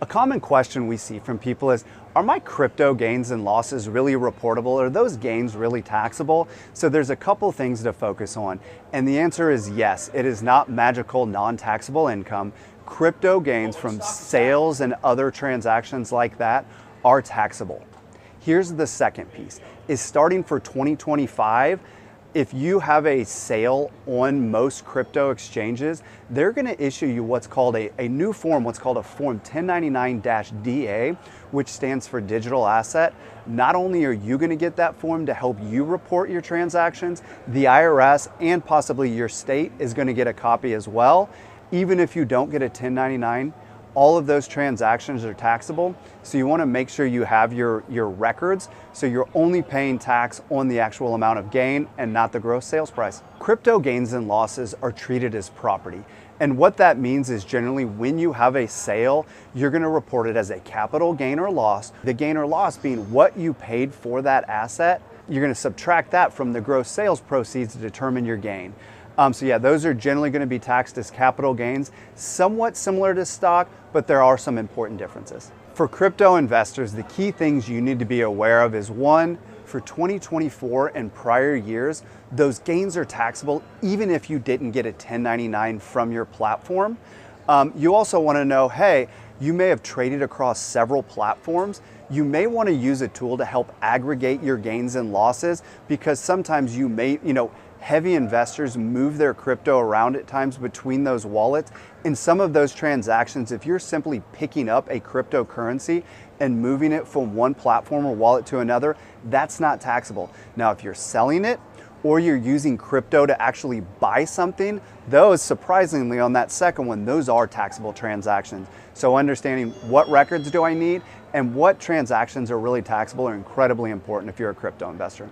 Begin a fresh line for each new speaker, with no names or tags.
A common question we see from people is, are my crypto gains and losses really reportable? Are those gains really taxable? So there's a couple things to focus on. And the answer is yes, it is not magical non-taxable income. Crypto gains from sales and other transactions like that are taxable. Here's the second piece, is starting for 2025, if you have a sale on most crypto exchanges, they're gonna issue you what's called a new form, what's called a Form 1099-DA, which stands for digital asset. Not only are you gonna get that form to help you report your transactions, the IRS and possibly your state is gonna get a copy as well. Even if you don't get a 1099, all of those transactions are taxable, so you want to make sure you have your records so you're only paying tax on the actual amount of gain and not the gross sales price. Crypto gains and losses are treated as property, and what that means is generally when you have a sale, you're going to report it as a capital gain or loss. The gain or loss being what you paid for that asset. You're going to subtract that from the gross sales proceeds to determine your gain. So yeah, those are generally going to be taxed as capital gains, somewhat similar to stock, but there are some important differences. For crypto investors, the key things you need to be aware of is one, for 2024 and prior years, those gains are taxable even if you didn't get a 1099 from your platform. You also want to know, hey, you may have traded across several platforms. You may want to use a tool to help aggregate your gains and losses, because sometimes you may, heavy investors move their crypto around at times between those wallets. In some of those transactions, if you're simply picking up a cryptocurrency and moving it from one platform or wallet to another, that's not taxable. Now, if you're selling it or you're using crypto to actually buy something, those, surprisingly on that second one, those are taxable transactions. So understanding what records do I need and what transactions are really taxable are incredibly important if you're a crypto investor.